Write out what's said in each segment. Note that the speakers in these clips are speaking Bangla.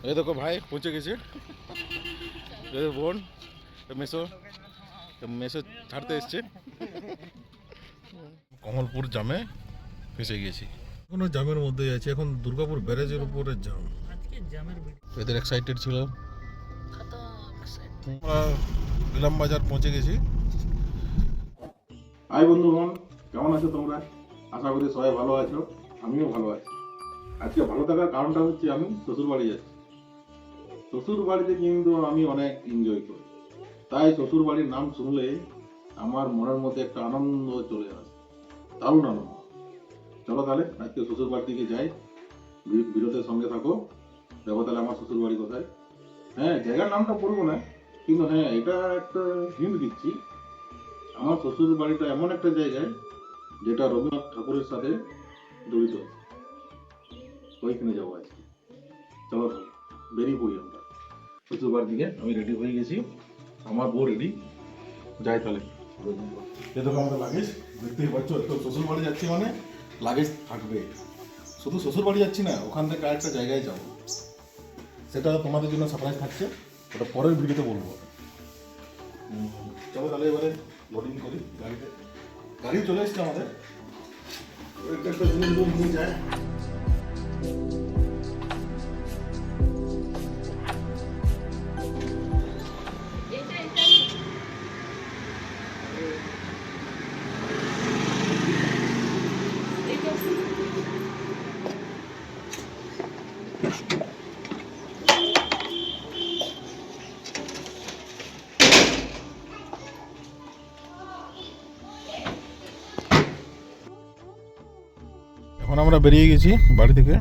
এই দেখো ভাই পৌঁছে গেছে বোন মেসো মেসো ছাড়তে এসছে। কমলপুর জামে ফেসে গেছি, এখনো জামের মধ্যেই আছে। এখন দুর্গাপুর ব্যারেজের উপরে জাম, এদের এক্সাইটেড ছিল। আমরা ইলাম বাজার পৌঁছে গেছি। হাই বন্ধুগণ, কেমন আছো তোমরা? আশা করি সবাই ভালো আছো, আমিও ভালো আছি। আজকে ভালো থাকার কারণটা হচ্ছে আমি শ্বশুর বাড়ি যাচ্ছি। শ্বশুর বাড়িতে কিন্তু আমি অনেক এনজয় করি, তাই শ্বশুর বাড়ির নাম শুনলে আমার মনের মধ্যে একটা আনন্দ চলে আসে, দারুণ আনন্দ। চলো তাহলে আজকে শ্বশুর বাড়ির দিকে যাই, বিরতের সঙ্গে থাকো। দেখো তাহলে আমার শ্বশুর বাড়ি কোথায়। হ্যাঁ, জায়গার নামটা বলবো না, কিন্তু হ্যাঁ এটা একটা হিন্ট দিচ্ছি। আমার শ্বশুর বাড়িটা এমন একটা জায়গায় যেটা রবীন্দ্রনাথ ঠাকুরের সাথে জড়িত আছে, ওইখানে যাবো আজকে। চলো তাহলে বেরিয়ে পড়ি আমরা শ্বশুর বাড়ির দিকে। আমি রেডি হয়ে গেছি, আমার বউ রেডি, যাই তাহলে। এ দেখো আমাদের লাগেজ, দেখতেই পাচ্ছ। একটু শ্বশুর বাড়ি যাচ্ছি মানে লাগেজ থাকবে। শুধু শ্বশুর বাড়ি যাচ্ছি না, ওখান থেকে আরেকটা জায়গায় যাব, সেটা তোমাদের জন্য সারপ্রাইজ থাকছে, ওটা পরের ভিডিওতে বলবো। চলো তাহলে এবারে লোডিং করি গাড়িতে। গাড়ি চলে এসছে আমাদের, একটা জিনিস নিয়ে যায়। এখন আমরা বেরিয়ে গেছি বাড়ি থেকে,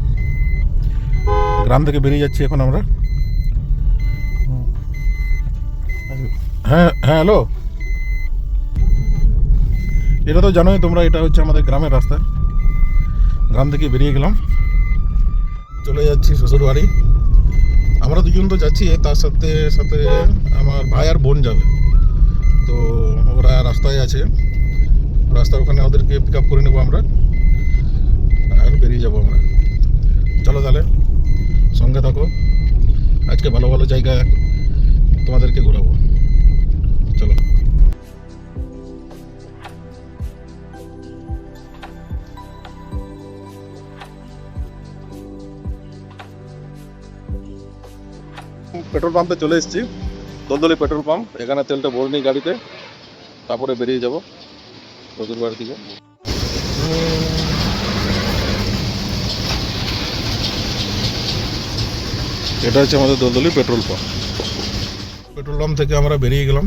গ্রাম থেকে বেরিয়ে যাচ্ছি এখন আমরা। হ্যাঁ হ্যাঁ, হ্যালো। এটা তো জানোই তোমরা, এটা হচ্ছে আমাদের গ্রামের রাস্তা। গ্রাম থেকে বেরিয়ে গেলাম, চলে যাচ্ছি শ্বশুর বাড়ি। আমরা দুজন তো যাচ্ছি, তার সাথে সাথে আমার ভাই আর বোন যাবে। তো ওরা রাস্তায় আছে, রাস্তার ওখানে ওদেরকে পিক আপ করে নেবো আমরা, আর বেরিয়ে যাবো আমরা। চলো তাহলে সঙ্গে থাকো, আজকে ভালো ভালো জায়গা তোমাদেরকে ঘোরাবো। চলো। পেট্রোল পাম্পে চলে এসেছি, দলদলি পেট্রোল পাম্প। এখানে তেলটা ভরে নিই গাড়িতে, তারপরে বেরিয়ে যাব শ্বশুর বাড়ির দিকে। এটা হচ্ছে আমাদের দলদলি পেট্রোল পাম্প। পেট্রোল পাম্প থেকে আমরা বেরিয়ে গেলাম।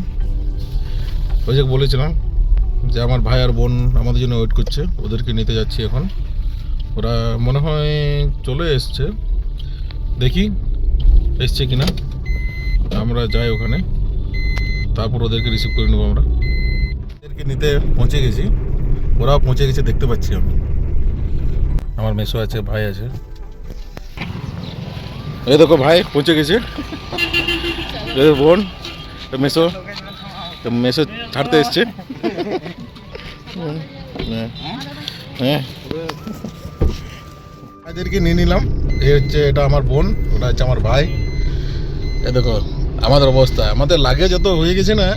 ওই যে বলেছিলাম যে আমার ভাই আর বোন আমাদের জন্য ওয়েট করছে, ওদেরকে নিতে যাচ্ছি এখন। ওরা মনে হয় চলে এসছে, দেখি এসছে কিনা। আমরা যাই ওখানে, তারপর ওদেরকে রিসিভ করে নেবো আমরা। ওদেরকে নিতে পৌঁছে গেছি, ওরাও পৌঁছে গেছে, দেখতে পাচ্ছি আমি। আমার মেসো আছে, ভাই আছে। এই দেখো ভাই পৌঁছে গেছে, বোন মেসো মেসো ছাড়তে এসছে। হ্যাঁ, এদেরকে নিয়ে নিলাম। এই হচ্ছে, এটা আমার বোন, ওটা হচ্ছে আমার ভাই। এ দেখো আমাদের অবস্থা, আমাদের লাগেজ এত হয়ে গেছে না,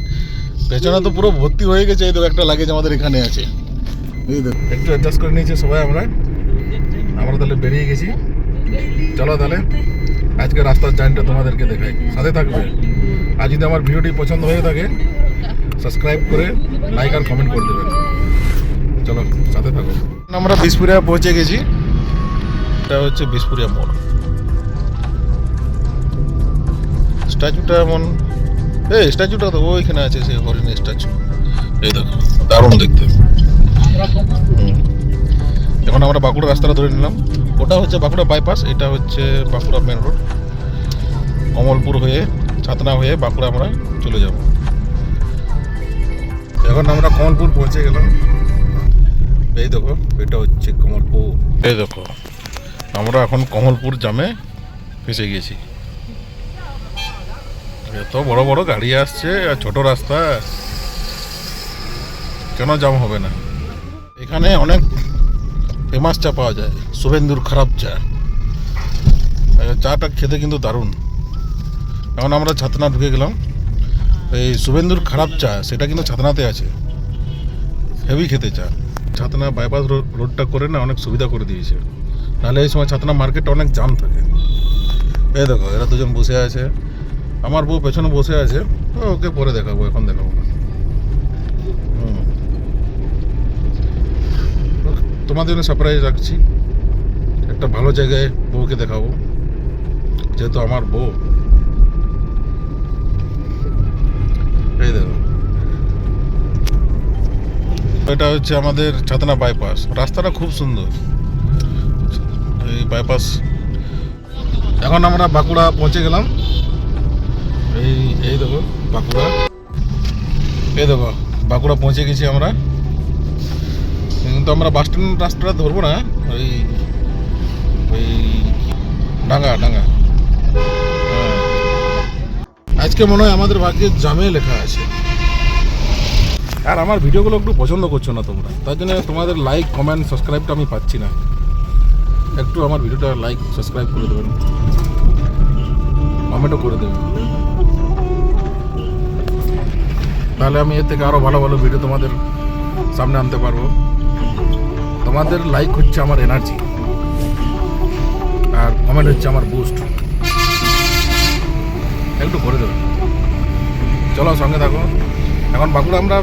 পেছনে তো পুরো ভর্তি হয়ে গেছে। এই দেখো একটা লাগেজ আমাদের এখানে আছে, এই দেখো একটু অ্যাডজাস্ট করে নিয়েছে সবাই। আমরা তাহলে বেরিয়ে গেছি। চলো তাহলে আজকে রাস্তার জার্নিটা তোমাদেরকে দেখাই, সাথে থাকবে। আর যদি আমার ভিডিওটি পছন্দ হয়ে থাকে, সাবস্ক্রাইব করে লাইক আর কমেন্ট করে দেবেন। চলো সাথে থাকো। আমরা বিশপুরিয়া পৌঁছে গেছি, এটা হচ্ছে বিশপুরিয়া মোড়। স্ট্যাচুটা এমন, এই স্ট্যাচুটা তো ওইখানে আছে, সেই হরিণের স্ট্যাচু। এই দেখো দারুণ দেখতে। এখন আমরা বাঁকুড়া রাস্তাটা ধরে নিলাম। ওটা হচ্ছে বাঁকুড়া বাইপাস, এটা হচ্ছে বাঁকুড়া মেন রোড। কমলপুর হয়ে, ছাতনা হয়ে বাঁকুড়া আমরা চলে যাব। এখন আমরা কমলপুর পৌঁছে গেলাম। এই দেখো এটা হচ্ছে কমলপুর। এই দেখো আমরা এখন কমলপুর জামে ফেসে গেছি। এত বড় বড় গাড়ি আসছে আর ছোট রাস্তা, কেন জাম হবে না। এখানে অনেক ফেমাস চা পাওয়া যায়, শুভেন্দুর খারাপ চা। চাটা খেতে কিন্তু দারুণ। এখন আমরা ছাতনা ঢুকে গেলাম। এই শুভেন্দুর খারাপ চা সেটা কিন্তু ছাতনাতে আছে, হেভি খেতে চা। ছাতনা বাইপাস রোডটা করে না অনেক সুবিধা করে দিয়েছে, নাহলে এই সময় ছাতনা মার্কেটটা অনেক জাম থাকে। এই দেখো এরা দুজন বসে আছে, আমার বউ পেছনে বসে আছে, ওকে পরে দেখাবো, এখন দেখাবো না। তোমাদের জন্য সারপ্রাইজ রাখছি, একটা ভালো জায়গায় বউকে দেখাবো, যেহেতু আমার বউ। এই দেখো এটা হচ্ছে আমাদের ছাতনা বাইপাস, রাস্তাটা খুব সুন্দর। এই বাইপাস এখন আমরা বাঁকুড়া পৌঁছে গেলাম। এই এই দেখো বাঁকুড়া, এই দেখো বাঁকুড়া পৌঁছে গেছি আমরা। কিন্তু আমরা বাস স্ট্যান্ড রাস্তাটা ধরবো না, ওই ওই ডাঙ্গা ডাঙ্গা। হ্যাঁ, আজকে মনে হয় আমাদের ভাগ্যে জামে লেখা আছে। আর আমার ভিডিওগুলো একটু পছন্দ করছো না তোমরা, তার জন্য তোমাদের লাইক কমেন্ট সাবস্ক্রাইবটা আমি পাচ্ছি না। একটু আমার ভিডিওটা লাইক সাবস্ক্রাইব করে দেবেন, কমেন্টও করে দেবেন, তাহলে আমি এর থেকে আরও ভালো ভালো ভিডিও তোমাদের সামনে আনতে পারবো। তোমাদের লাইক হচ্ছে আমার এনার্জি, আর কমেন্ট হচ্ছে আমার বুস্ট। একটু করে দেবেন, চলো সঙ্গে থাকো। এখন বাঁকুড়া আমরা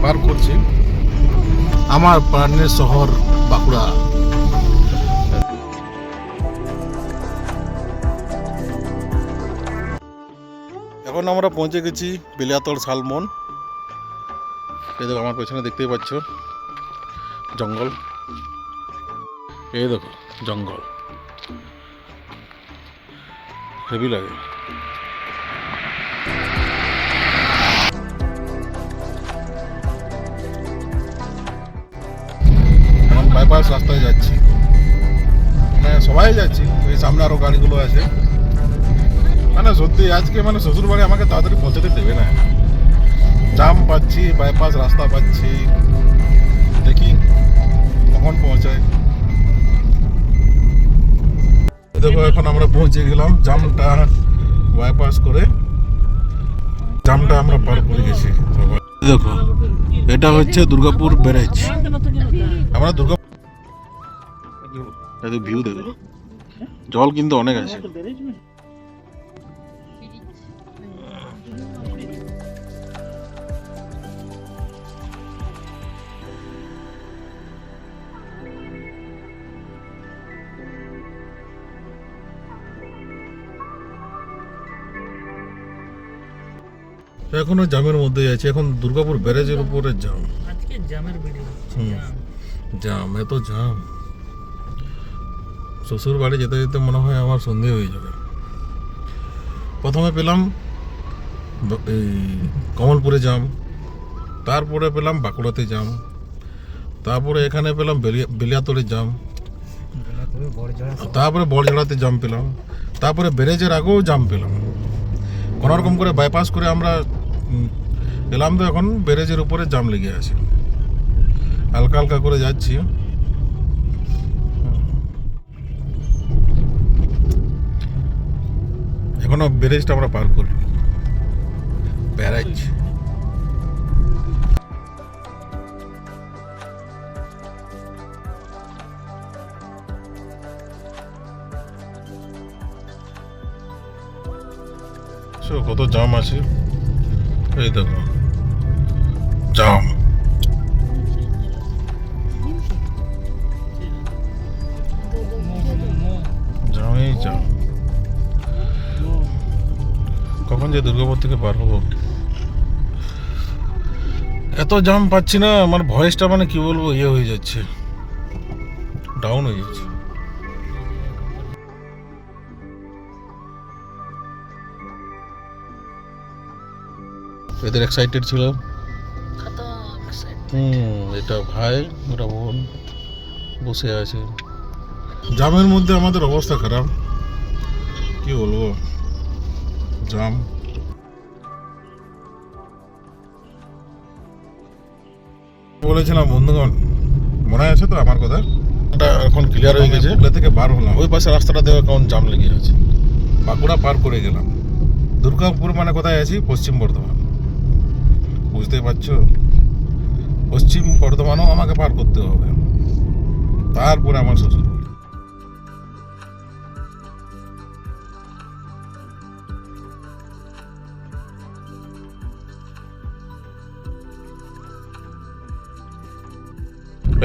পার করছি, আমার প্রাণের শহর বাঁকুড়া। এখন আমরা পৌঁছে গেছি বেলিয়াতড় শালবন। এই দেখো আমার পেছনে দেখতেই পাচ্ছ জঙ্গল, এই দেখো জঙ্গল, হেভি লাগে। এখন বাইপাস রাস্তায় যাচ্ছি, মানে সবাই যাচ্ছি, এই সামনে আরো গাড়িগুলো আছে। মানে সত্যি আজকে মানে শ্বশুর বাড়ি আমাকে তাড়াতাড়ি পৌঁছাতে দেবে না, জাম পাচ্ছি, বাইপাস রাস্তা পাচ্ছি, দেখি কখন পৌঁছায়। দেখো এখন আমরা পৌঁছে গেলাম, জামটা বাইপাস করে জামটা আমরা পার করে গেছি। দেখো এটা হচ্ছে দুর্গাপুর ব্যারেজ, আমরা দুর্গাপুর ভিউ দেখো, জল কিন্তু অনেক আছে। এখনো জামের মধ্যেই আছে, এখন দুর্গাপুর ব্যারেজের উপরে জাম। আজকে জামের ভিডিও হচ্ছে, জাম, এত জাম। শ্বশুর বাড়ি যেতে যেতে মনে হয় আমার সন্ধে হয়ে যাবে। প্রথমে পেলাম এই কমলপুরে জাম, তারপরে পেলাম বাঁকুড়াতে জাম, তারপরে এখানে পেলাম বেলিয়াতড়ে জাম, তারপরে বড়জোড়াতে জাম পেলাম, তারপরে ব্যারেজের আগেও জাম পেলাম। কোনোরকম করে বাইপাস করে আমরা এলাম, তো এখন ব্যারেজের উপরে জাম লেগে আছে, হালকা হালকা করে যাচ্ছি। এখনো ব্যারেজটা আমরা পার করি, ব্যারেজ। কত জাম আছে, এই দেখো জাম, জামই জাম। কখন যে দুর্গাপুর থেকে পার হবো, এত জাম পাচ্ছি না, আমার ভয়েসটা মানে কি বলবো ইয়ে হয়ে যাচ্ছে, ডাউন হয়ে যাচ্ছে। এদের এক্সাইটেড ছিল, এটা ভাই ওটা বোন বসে আছে। জামের মধ্যে আমাদের অবস্থা খারাপ, কি বলবো, জাম। বলেছিলাম বন্ধুগণ, মনে আছে তো আমার কথা, রাস্তাটা এখন ক্লিয়ার হয়ে গেছে। ওগুলো থেকে বার হলাম, ওই পাশে রাস্তাটা দেখো কেমন জাম লেগে আছে। বাঁকুড়া পার করে গেলাম। দুর্গাপুর মানে কোথায় আছি? পশ্চিম বর্ধমান। বুঝতেই পারছো, পশ্চিম বর্ধমানও আমাকে পার করতে হবে, তারপরে আমার শ্বশুর।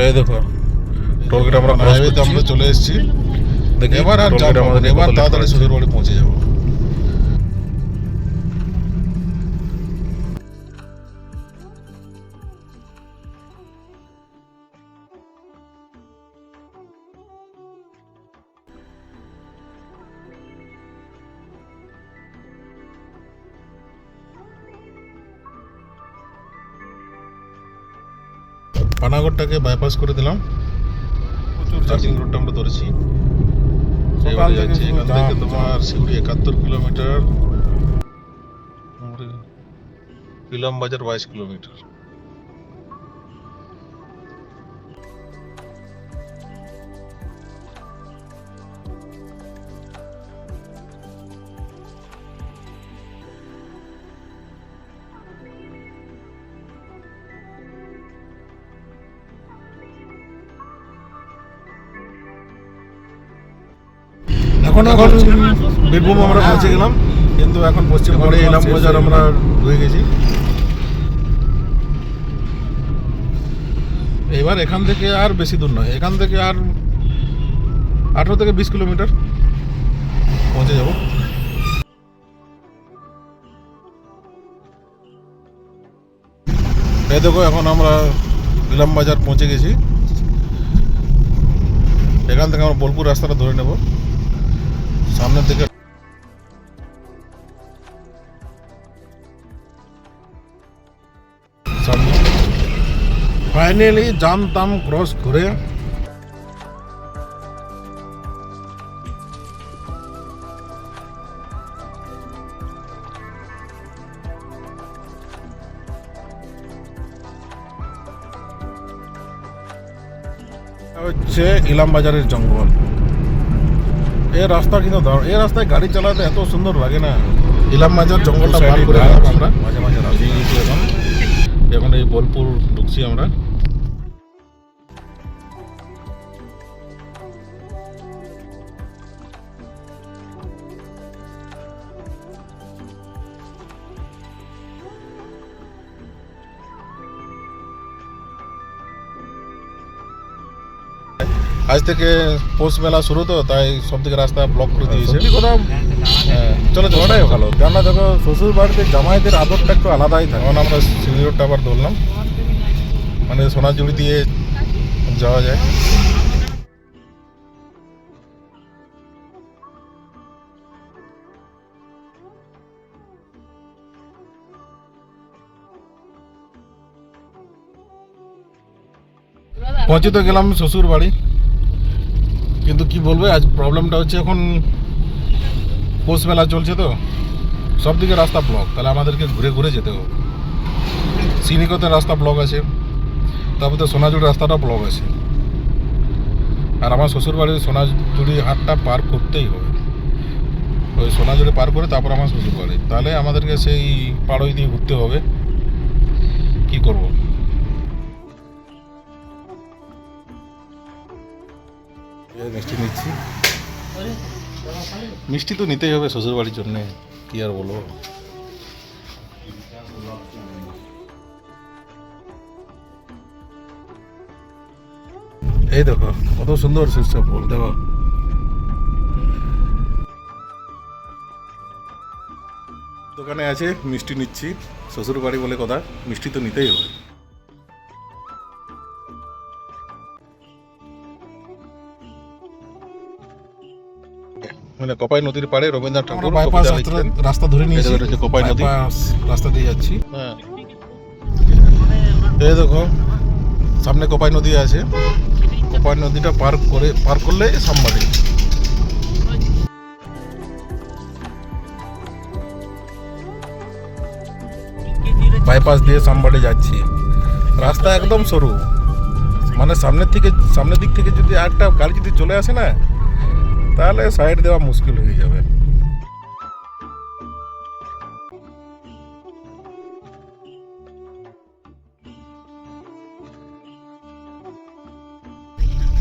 এই দেখো টোলগেট আমরা হাইওয়েতে আমরা চলে এসেছি। দেখি এবার আর যাব আমাদের, এবার তাড়াতাড়ি শ্বশুর বাড়ি পৌঁছে যাব। পানাগড়টাকে বাইপাস করে দিলাম, প্রচুর চার্জিং রোডটা আমরা ধরেছি। এখান থেকে তোমার শিউড়ি 71 কিলোমিটার, ইলাম বাজার 22 কিলোমিটার। এখন বীরভূম আমরা পৌঁছে গেলাম, কিন্তু এখন পশ্চিমবঙ্গে ইলাম বাজার আমরা ঢুকে গেছি। এবার এখান থেকে আর বেশি দূর নয়, এখান থেকে আর 18 থেকে 20 কিলোমিটার পৌঁছে যাব। এই দেখো এখন আমরা ইলাম বাজার পৌঁছে গেছি। এখান থেকে আমরা বোলপুর রাস্তাটা ধরে নেব সামনের দিকে। ফাইনালি জাম তাম ক্রস করে হচ্ছে ইলাম বাজারের জঙ্গল। এই রাস্তা কিন্তু এই রাস্তায় গাড়ি চালাতে এত সুন্দর লাগে না। ইলাম বাজার জঙ্গলটা পার করে আমরা মাঝে মাঝে রাস্তা গেছি। এখন এই বোলপুর ঢুকছি আমরা। আজ থেকে পৌষ মেলা শুরু, তো তাই সব দিকে রাস্তা ব্লক করে দিয়েছে। চলো ওটাই ভালো, কেননা দেখো শ্বশুর বাড়িতে জামাইদের আদরটা একটু আলাদাই থাকে। এখন আমরা সিউড়ি রোডটা আবার ধরলাম, মানে সোনাঝুড়ি দিয়ে যাওয়া যায়। পৌঁছে তো গেলাম শ্বশুর বাড়ি, কিন্তু কি বলবো আজ প্রবলেমটা হচ্ছে এখন পৌষ মেলা চলছে তো সব দিকে রাস্তা ব্লক, তাহলে আমাদেরকে ঘুরে ঘুরে যেতে হবে। সিনিকতের রাস্তা ব্লক আছে, তারপর তো সোনাঝুড়ি রাস্তাটা ব্লক আছে, আর আমার শ্বশুরবাড়ির সোনাঝুড়ি হাটটা পার করতেই হবে। ওই সোনাঝুড়ি পার করে তারপর আমার শ্বশুরবাড়ি, তাহলে আমাদেরকে সেই পাড়ই দিয়ে ঘুরতে হবে। কি করব? মিষ্টি নিচ্ছি, মিষ্টি তো নিতেই হবে শ্বশুরবাড়ির জন্যে, কি আর বলবো। এই দেখো কত সুন্দর সরষে ফুল, দেখো দোকানে আছে, মিষ্টি নিচ্ছি। শ্বশুর বাড়ি বলে কথা, মিষ্টি তো নিতেই হবে। মানে কোপাই নদীর পাড়ে রবীন্দ্রনাথ ঠাকুর বাইপাস রাস্তা ধরে নিয়েছি, কোপাই নদী রাস্তা দিয়ে যাচ্ছি। হ্যাঁ এই দেখো সামনে কোপাই নদী আছে, কোপাই নদীটা পার করলে সামবাড়ি। বাইপাস দিয়ে সামবাড়ি যাচ্ছি, রাস্তা একদম সরু, মানে সামনের দিক থেকে যদি একটা গাড়ি যদি চলে আসে না, তাহলে সাইড দেওয়া মুশকিল হয়ে যাবে।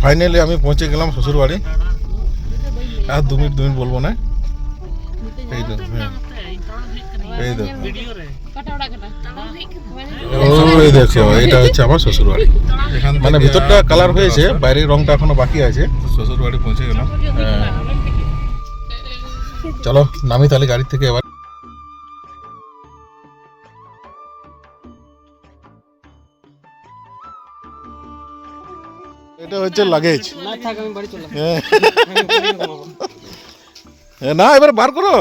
ফাইনালি আমি পৌঁছে গেলাম শ্বশুর বাড়ি। আর 2 মিনিট বলবো না। এই তো, হ্যাঁ, এই তো, ওই দেখো, এটা হচ্ছে আমার শ্বশুর বাড়ি। মানে ভিতরটা কালার হয়েছে, বাইরের রংটা এখনো বাকি আছে। শ্বশুর বাড়ি পৌঁছে গেলাম। হ্যাঁ। চলো নামি তাহলে গাড়ি থেকে এবার। এটা হচ্ছে লাগেজ। না থাক, আমি বাড়ি চলে না, এবার বার করো।